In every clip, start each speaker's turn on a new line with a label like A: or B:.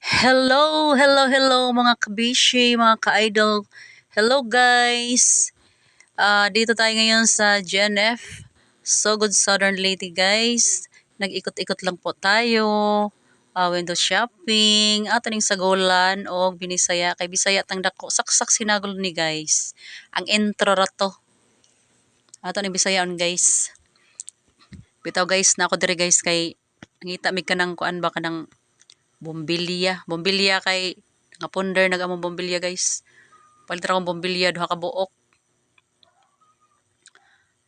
A: Hello mga kabishi, mga ka-idol. Hello guys. Dito tayo ngayon sa GNF. So Good Southern Lady guys. Nag-ikot-ikot lang po tayo. Window shopping. Ato ning sagulan o binisaya. Kay bisaya tang dako. Saksak sinagol ni guys. Ang intro rato. Ato ning bisayaon guys. Bitaw guys na ako diri guys kay ngita mi kanang kuan ba kanang bombilya kay nga ponder nag-among bombilya guys. Palit ra akong bombilya duha ka buok.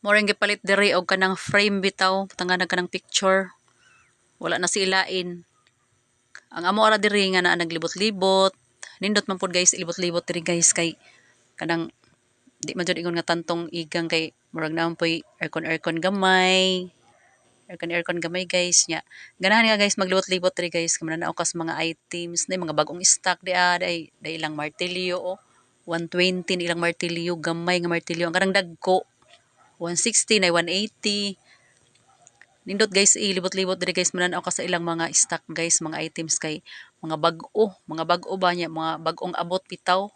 A: Moreng gipalit diri og kanang frame bitaw, tanganag kanang picture. Wala na silain. Ang amo ara diri nga na naglibot-libot. Nindot man pud guys ilibot-libot diri guys kay kanang di man jud ingon nga tantong igang kay murag naman poy aircon gamay. Aircon gamay guys nya. Ganahan nga guys maglibot-libot diri guys kay mananaw kas mga items na mga bagong stock day ilang martilyo oh. 120 ilang martilyo gamay nga martilyo ang kanang dagko 160 na 180. Nindot guys ilibot-libot diri guys mananaw ka sa ilang mga stock guys mga items kay mga bag-o ba nya mga bag-ong abot bitaw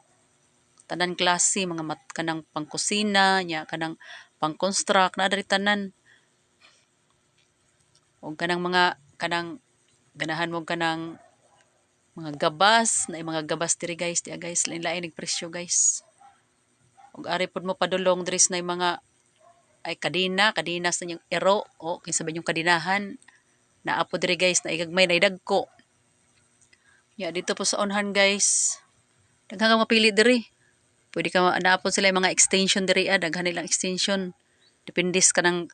A: tanan klase mga kanang pangkusina nya kanang pang-construct na diri tanan og kanang mga kanang ganahan mo kanang mga gabas na mga gabas diri guys diya guys lain-lain ning presyo guys og ari pud mo padulong diri na mga ay kadina sa inyong ero o kinsa ba yung kadinahan na apo diri guys na igagmay na idagko ya dito po sa onhan guys daghang ka mapili diri pwede ka naapod sila yung mga extension diri daghan nilang extension depende ka ng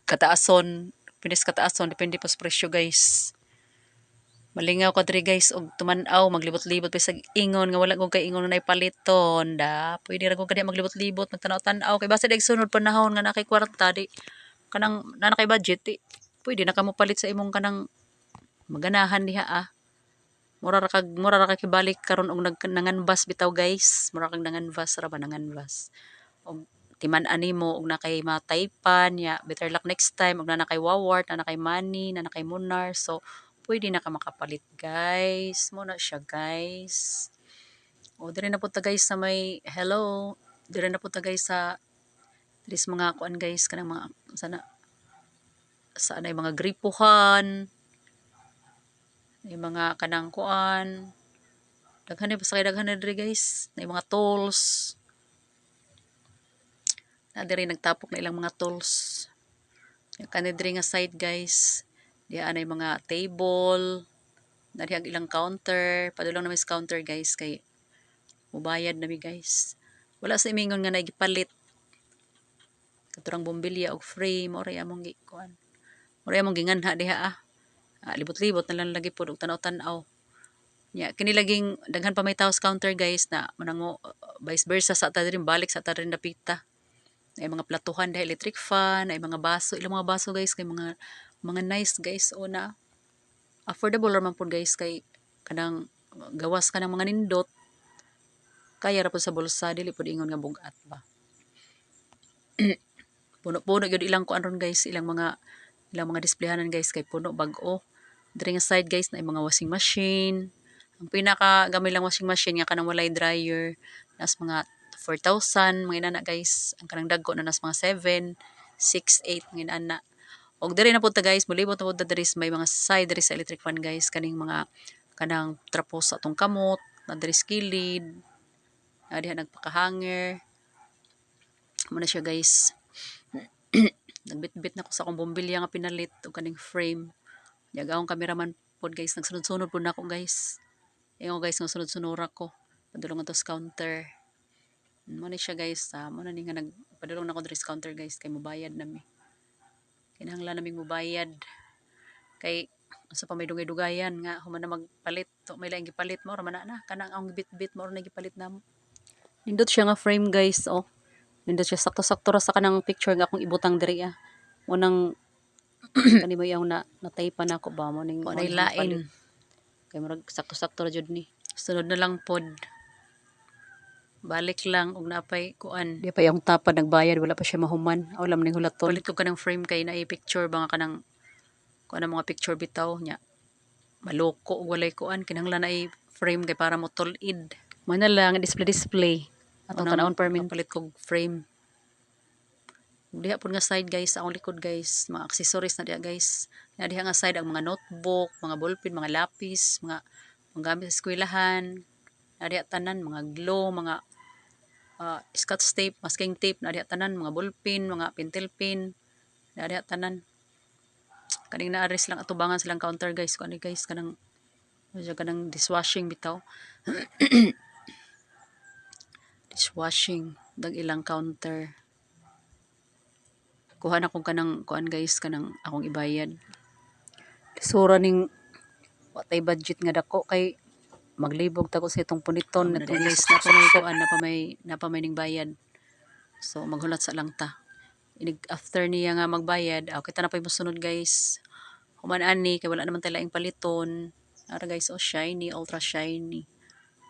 A: kataason depende pa sa presyo guys malingaw ka diri guys og tuman-aw maglibot-libot pa sa ingon nga wala kog kay ingon na paliton da pwede ra kog kadi maglibot-libot magtanaw-tanaw kay basta dag sunod panahon nga nakay kwarta di kanang na kay budget di pwede na ka mo palit sa imong kanang maganahan diha mura ra kag kibalik karon og nanganbas bitaw guys mura kag nanganbas ra ba nanganbas og timan-an nimo og nakay mataypan ya better luck next time og na nakay wawart na nakay money na nakay munar so pwede na ka makapalit guys mo na siya guys o dire na po ta guys sa may hello dire na po ta guys sa dris mga kuan guys kanang mga sana ay mga gripuhan ay mga kanang kuan daghan ni pasakay daghan na dire guys na mga tools na dire nagtapok na ilang mga tools yung kanidri nga side guys diyan ay mga table nari ang ilang counter padulong na may counter guys kay mubayad na mi guys wala sa imingon nga nagipalit katurang bombilya og frame oray among gikuan oray among ginganha diha libot-libot na lang lagi pud og tanaw-tanaw nya kini laging daghan pa may taos counter guys na manango vice versa sa ta rin balik sa ta rin napita ay mga platuhan dahil electric fan ay mga baso ilang mga baso guys kay mga nice guys o na affordable naman po guys kay kanang gawas ka ng mga nindot kaya ra po sa bulsa dili pud ingon nga bugat ba puno-puno gyud ilang kuan ron guys ilang mga displayhanan guys kay puno bag-o diri nga side guys na mga washing machine ang pinaka gamay lang washing machine nga kanang walay dryer nas mga 4,000 mga inana guys ang kanang dagko na nas mga 7 6 8 mga inana og diri na pud ta guys molibot na pud ta diri may mga side diri sa electric fan guys kaning mga kanang trapos sa atong kamot na diri skilid na diha nagpaka-hanger mo na siya guys nagbitbit na ko sa akong bombilya nga pinalit og kaning frame yagawong cameraman pod guys nagsunod-sunod pod nako guys ingon guys nga sunod-sunod ko padulong ato sa counter mo na siya guys mo na ni nga nagpadulong nako diri sa counter guys kay mobayad na mi kinahanglan naming mobayad kay sa pa may dugay-dugayan nga human na magpalit to may laing gipalit mo ra man na kanang ang bit-bit mo ra na gipalit namo nindot siya nga frame guys oh nindot siya sakto-sakto ra sa kanang picture nga akong ibutang diri mo nang kani mo yung nataypan ako ba mo ning lain kay murag sakto-sakto ra jud ni sunod na lang pod balik lang og napay kuan di pa yung tapad nagbayad wala pa siya mahuman alam ning hulaton palit ko kanang frame kay na picture ba nga kanang kuan ang mga picture bitaw nya maloko ug walay kuan kinahanglan ay frame kay para mo tulid. Mo na lang display atong tanawon permin palit kog frame. Diha pud nga side guys sa akong likod guys, mga accessories na diha guys. Na diha nga side ang mga notebook, mga ballpen, mga lapis, mga gamit sa eskwelahan. Na diha tanan mga glue, mga scotch tape, masking tape, na diha tanan mga ballpen, mga pentel pen. Na diha tanan. Kaning naaris lang atubangan silang counter guys, kuan guys kanang dishwashing bitaw. Dishwashing dag ilang counter. Kuha na kong kanang kuan guys kanang akong ibayad. Sura ning watay budget nga dako kay maglibog ta ko sa itong puniton na guys na pa may ning bayad. So maghulat sa lang ta. Inig after niya nga magbayad, kita na pa yung sunod guys. Human ani kay wala naman tayo laing paliton. Nara guys, oh shiny, ultra shiny.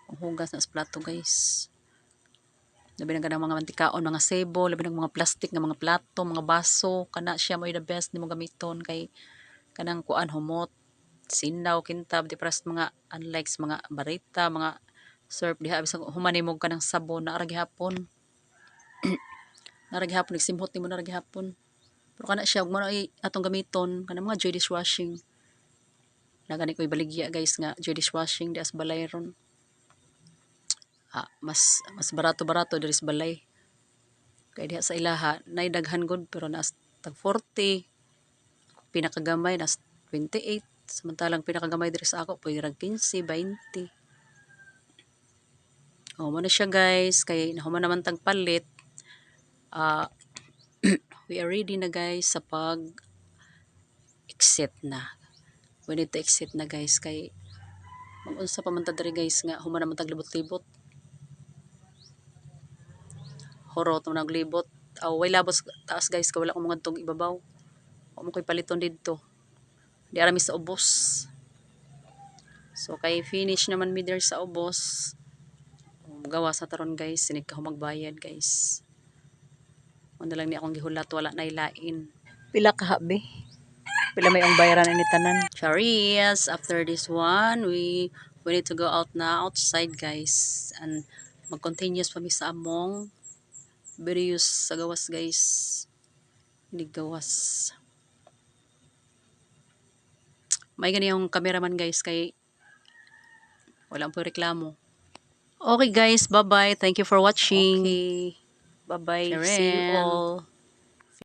A: Ang hugas na sa plato guys. Labi na ganang mga mantikaon, mga sebo, labi ng mga plastic nga mga plato, mga baso, kana siya mo the best ni mo gamiton kay kanang kuan humot, sinaw, kintab, di paras mga unlike sa mga barita, mga surf diha bisag humanimog ka ng sabon na aragi hapon. Naragi hapon nagsimhot nimo naragi hapon. Pero kana siya ug mo na atong gamiton kana mga joy dishwashing. Nagani ko ibaligya guys nga joy dishwashing di as balay ron. Mas barato diri sa balay. Kay diha sa ilaha nay daghan gud pero nas tag 40. Pinakagamay nas 28. Samantalang pinakagamay diri sa ako pwede rag 15, 20. Mo na siya guys kay nahuman naman tag palit. We are ready na guys sa pag exit na. We need to exit na guys kay mag-unsa pa man ta diri guys nga human naman tag libot-libot. Horot mo naglibot. Way labos taas guys kay wala ko mga tong ibabaw. Wa mo koy paliton didto. Di arami sa ubos. So kay finish naman mi there sa ubos. Gawa sa taron guys, sinig ka magbayad guys. Ano lang ni akong gihulat wala nay lain. Pila ka habi? Pila may ang bayaran ini tanan. Charis, after this one, we need to go out na outside guys and mag-continuous pa mi sa among videos sa gawas guys. Hindi gawas. May gani yung cameraman guys kay wala po reklamo. Okay guys, bye-bye. Thank you for watching. Okay. Bye-bye. See you all.